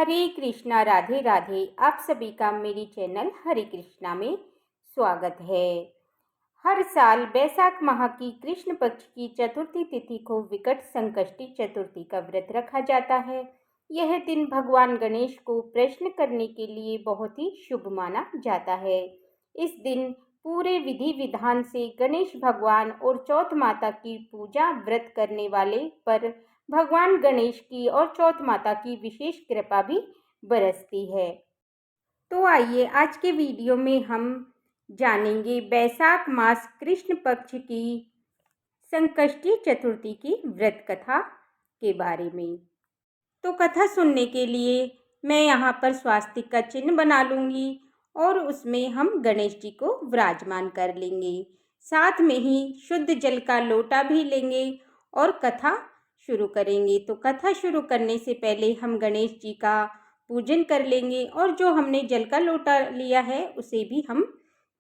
हरे कृष्णा राधे राधे। आप सभी का मेरी चैनल हरे कृष्णा में स्वागत है। हर साल बैसाख माह की कृष्ण पक्ष की चतुर्थी तिथि को विकट संकष्टी चतुर्थी का व्रत रखा जाता है। यह दिन भगवान गणेश को प्रसन्न करने के लिए बहुत ही शुभ माना जाता है। इस दिन पूरे विधि विधान से गणेश भगवान और चौथ माता की पूजा व्रत करने वाले पर भगवान गणेश की और चौथ माता की विशेष कृपा भी बरसती है। तो आइए आज के वीडियो में हम जानेंगे बैसाख मास कृष्ण पक्ष की संकष्टी चतुर्थी की व्रत कथा के बारे में। तो कथा सुनने के लिए मैं यहाँ पर स्वास्तिक का चिन्ह बना लूँगी और उसमें हम गणेश जी को विराजमान कर लेंगे। साथ में ही शुद्ध जल का लोटा भी लेंगे और कथा शुरू करेंगे। तो कथा शुरू करने से पहले हम गणेश जी का पूजन कर लेंगे और जो हमने जल का लोटा लिया है उसे भी हम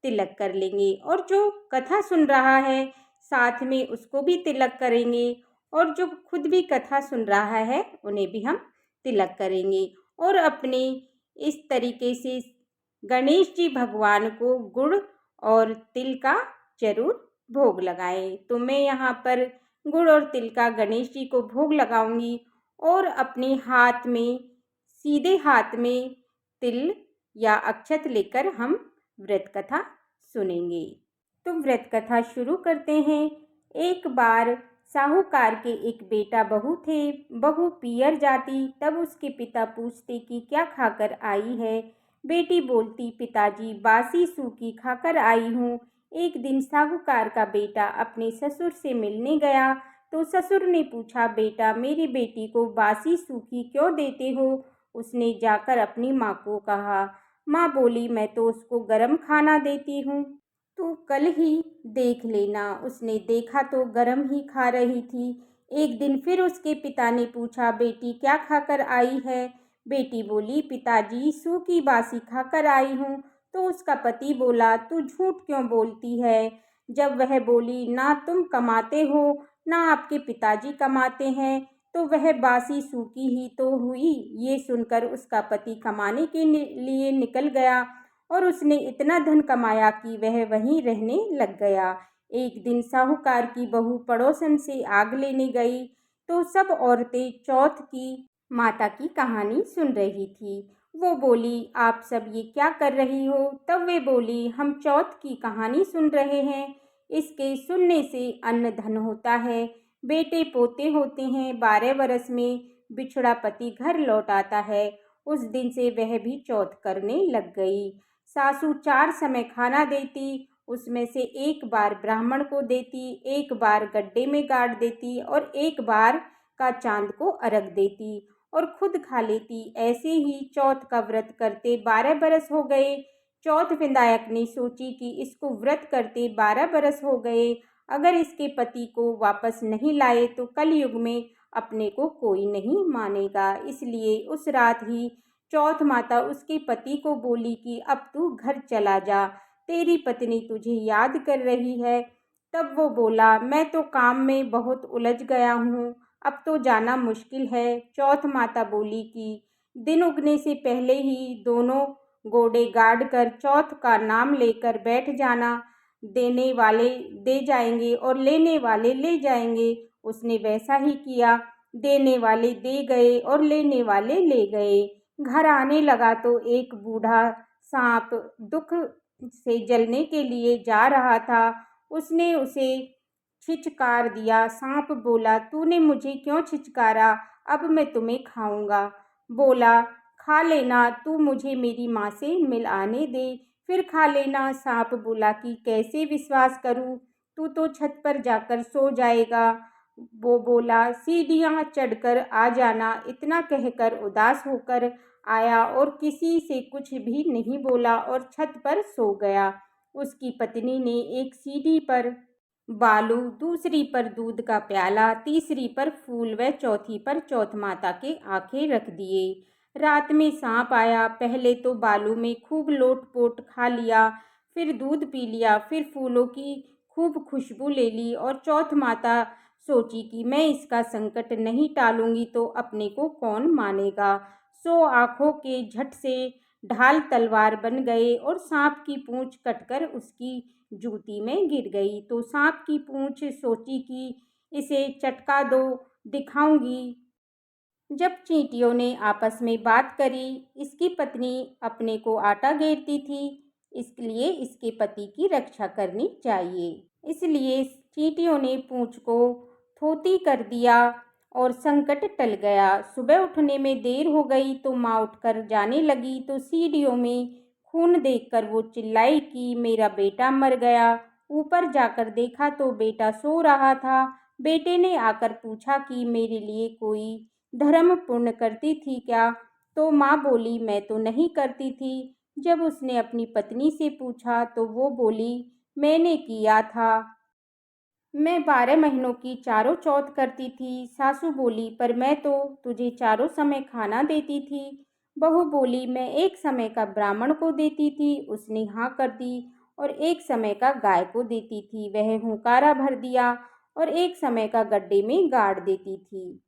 तिलक कर लेंगे और जो कथा सुन रहा है साथ में उसको भी तिलक करेंगे और जो खुद भी कथा सुन रहा है उन्हें भी हम तिलक करेंगे और अपने इस तरीके से गणेश जी भगवान को गुड़ और तिल का जरूर भोग लगाएं। तो मैं यहाँ पर गुड़ और तिल का गणेश जी को भोग लगाऊंगी और अपने हाथ में सीधे हाथ में तिल या अक्षत लेकर हम व्रत कथा सुनेंगे। तो व्रत कथा शुरू करते हैं। एक बार साहूकार के एक बेटा बहू थे। बहू पियर जाती। तब उसके पिता पूछते कि क्या खाकर आई है। बेटी बोलती, पिताजी बासी सूखी खाकर आई हूँ। एक दिन साहूकार का बेटा अपने ससुर से मिलने गया तो ससुर ने पूछा, बेटा मेरी बेटी को बासी सूखी क्यों देते हो। उसने जाकर अपनी माँ को कहा। माँ बोली, मैं तो उसको गरम खाना देती हूँ, तू कल ही देख लेना। उसने देखा तो गरम ही खा रही थी। एक दिन फिर उसके पिता ने पूछा, बेटी क्या खाकर आई है। बेटी बोली, पिताजी सूखी बासी खाकर आई हूँ। तो उसका पति बोला, तू झूठ क्यों बोलती है। जब वह बोली, ना तुम कमाते हो ना आपके पिताजी कमाते हैं, तो वह बासी सूखी ही तो हुई। ये सुनकर उसका पति कमाने के लिए निकल गया और उसने इतना धन कमाया कि वह वहीं रहने लग गया। एक दिन साहूकार की बहू पड़ोसन से आग लेने गई तो सब औरतें चौथ की माता की कहानी सुन रही थी। वो बोली, आप सब ये क्या कर रही हो। तब वे बोली, हम चौथ की कहानी सुन रहे हैं। इसके सुनने से अन्न धन होता है, बेटे पोते होते हैं, 12 वर्ष में बिछड़ा पति घर लौट आता है। उस दिन से वह भी चौथ करने लग गई। सासू 4 समय खाना देती, उसमें से एक बार ब्राह्मण को देती, एक बार गड्ढे में गाड़ देती और एक बार का चांद को अर्घ देती और खुद खा लेती। ऐसे ही चौथ का व्रत करते 12 बरस हो गए। चौथ विनायक ने सोची कि इसको व्रत करते 12 बरस हो गए, अगर इसके पति को वापस नहीं लाए तो कलयुग में अपने को कोई नहीं मानेगा। इसलिए उस रात ही चौथ माता उसके पति को बोली कि अब तू घर चला जा, तेरी पत्नी तुझे याद कर रही है। तब वो बोला, मैं तो काम में बहुत उलझ गया हूँ, अब तो जाना मुश्किल है। चौथ माता बोली कि दिन उगने से पहले ही दोनों घोड़े गाड़ कर चौथ का नाम लेकर बैठ जाना, देने वाले दे जाएंगे और लेने वाले ले जाएंगे। उसने वैसा ही किया, देने वाले दे गए और लेने वाले ले गए। घर आने लगा तो एक बूढ़ा सांप दुख से जलने के लिए जा रहा था। उसने उसे छिचकार दिया। सांप बोला, तूने मुझे क्यों छिचकारा, अब मैं तुम्हें खाऊंगा। बोला, खा लेना, तू मुझे मेरी माँ से मिल आने दे, फिर खा लेना। सांप बोला कि कैसे विश्वास करूँ, तू तो छत पर जाकर सो जाएगा। वो बोला, सीढ़ियाँ चढ़कर आ जाना। इतना कहकर उदास होकर आया और किसी से कुछ भी नहीं बोला और छत पर सो गया। उसकी पत्नी ने एक सीढ़ी पर बालू, दूसरी पर दूध का प्याला, तीसरी पर फूल व चौथी पर चौथ माता के आंखें रख दिए। रात में सांप आया। पहले तो बालू में खूब लोट-पोट खा लिया, फिर दूध पी लिया, फिर फूलों की खूब खुशबू ले ली और चौथ माता सोची कि मैं इसका संकट नहीं टालूंगी तो अपने को कौन मानेगा। 100 आँखों के झट से ढाल तलवार बन गए और सांप की पूँछ कटकर उसकी जूती में गिर गई। तो सांप की पूँछ सोची कि इसे चटका दो, दिखाऊंगी। जब चींटियों ने आपस में बात करी, इसकी पत्नी अपने को आटा घेरती थी, इसलिए इसके पति की रक्षा करनी चाहिए। इसलिए चींटियों ने पूंछ को थोती कर दिया और संकट टल गया। सुबह उठने में देर हो गई तो माँ उठकर जाने लगी तो सीढ़ियों में खून देखकर वो चिल्लाई कि मेरा बेटा मर गया। ऊपर जाकर देखा तो बेटा सो रहा था। बेटे ने आकर पूछा कि मेरे लिए कोई धर्म पुण्य करती थी क्या? तो माँ बोली मैं तो नहीं करती थी। जब उसने अपनी पत्नी से पूछा तो वो बोली मैंने किया था। मैं 12 महीनों की चारों चौथ करती थी। सासू बोली पर मैं तो तुझे चारों समय खाना देती थी। बहू बोली मैं एक समय का ब्राह्मण को देती थी, उसने हाँ कर दी। और एक समय का गाय को देती थी, वह हुंकारा भर दिया। और एक समय का गड्ढे में गाड़ देती थी।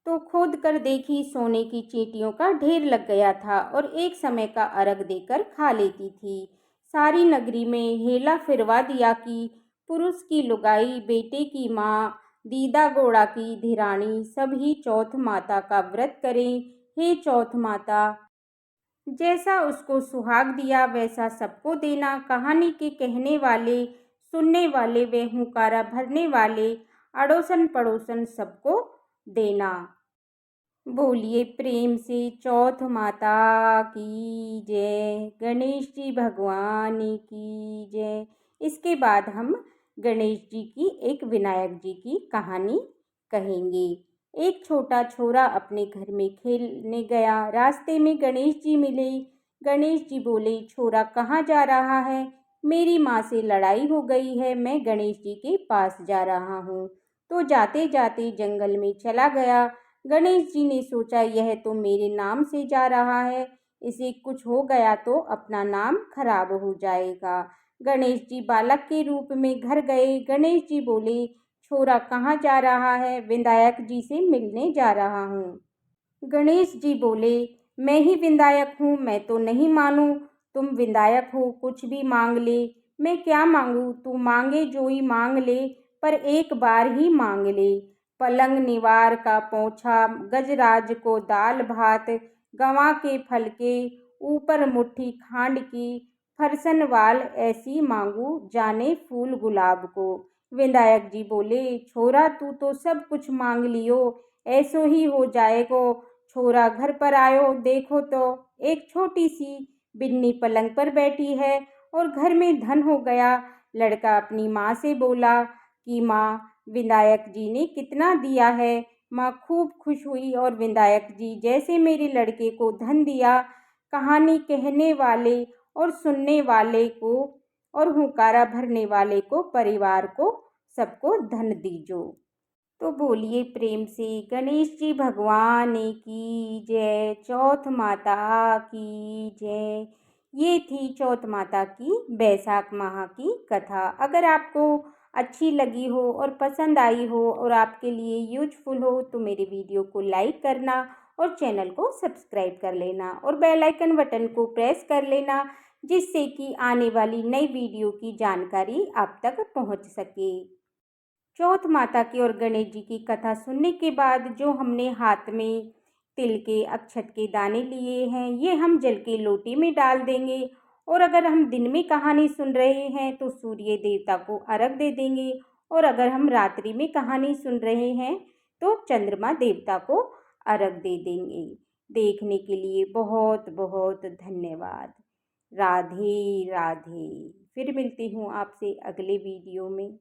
तो खोद कर देखी, सोने की चींटियों का ढेर लग गया था और एक समय का अर्घ देकर खा लेती थी। सारी नगरी में हेला फिरवा दिया कि पुरुष की लुगाई, बेटे की माँ, दीदा गोड़ा की धिरानी सभी चौथ माता का व्रत करें। हे चौथ माता, जैसा उसको सुहाग दिया वैसा सबको देना। कहानी के कहने वाले, सुनने वाले, वे हुंकारा भरने वाले, अड़ोसन पड़ोसन सबको देना। बोलिए प्रेम से चौथ माता की जय, गणेश जी भगवान की जय। इसके बाद हम गणेश जी की, एक विनायक जी की कहानी कहेंगे। एक छोटा छोरा अपने घर में खेलने गया। रास्ते में गणेश जी मिले। गणेश जी बोले छोरा कहाँ जा रहा है? मेरी माँ से लड़ाई हो गई है, मैं गणेश जी के पास जा रहा हूँ। तो जाते जाते जंगल में चला गया। गणेश जी ने सोचा यह तो मेरे नाम से जा रहा है, इसे कुछ हो गया तो अपना नाम खराब हो जाएगा। गणेश जी बालक के रूप में घर गए। गणेश जी बोले छोरा कहाँ जा रहा है? विनायक जी से मिलने जा रहा हूँ। गणेश जी बोले मैं ही विनायक हूँ, मैं तो नहीं मानूं। तुम विनायक हो, कुछ भी मांग ले। मैं क्या मांगू? तू मांगे जो ही मांग ले, पर एक बार ही मांग ले। पलंग निवार का पोंछा, गजराज को दाल भात, गंवा के फल के ऊपर मुट्ठी खांड की, फरसन वाल ऐसी मांगू जाने फूल गुलाब को। विनायक जी बोले छोरा तू तो सब कुछ मांग लियो, ऐसो ही हो जाएगो। छोरा घर पर आयो, देखो तो एक छोटी सी बिन्नी पलंग पर बैठी है और घर में धन हो गया। लड़का अपनी माँ से बोला कि माँ विनायक जी ने कितना दिया है। माँ खूब खुश हुई और विनायक जी जैसे मेरे लड़के को धन दिया, कहानी कहने वाले और सुनने वाले को और हुंकारा भरने वाले को, परिवार को, सबको धन दीजो। तो बोलिए प्रेम से गणेश जी भगवान की जय, चौथ माता की जय। ये थी चौथ माता की बैसाख माह की कथा। अगर आपको अच्छी लगी हो और पसंद आई हो और आपके लिए यूजफुल हो तो मेरे वीडियो को लाइक करना और चैनल को सब्सक्राइब कर लेना और बेल आइकन बटन को प्रेस कर लेना, जिससे कि आने वाली नई वीडियो की जानकारी आप तक पहुंच सके। चौथ माता की और गणेश जी की कथा सुनने के बाद जो हमने हाथ में तिल के अक्षत के दाने लिए हैं, ये हम जल के लोटे में डाल देंगे। और अगर हम दिन में कहानी सुन रहे हैं तो सूर्य देवता को अर्घ दे देंगे। और अगर हम रात्रि में कहानी सुन रहे हैं तो चंद्रमा देवता को अर्घ दे देंगे। देखने के लिए बहुत बहुत धन्यवाद। राधे राधे। फिर मिलती हूँ आपसे अगले वीडियो में।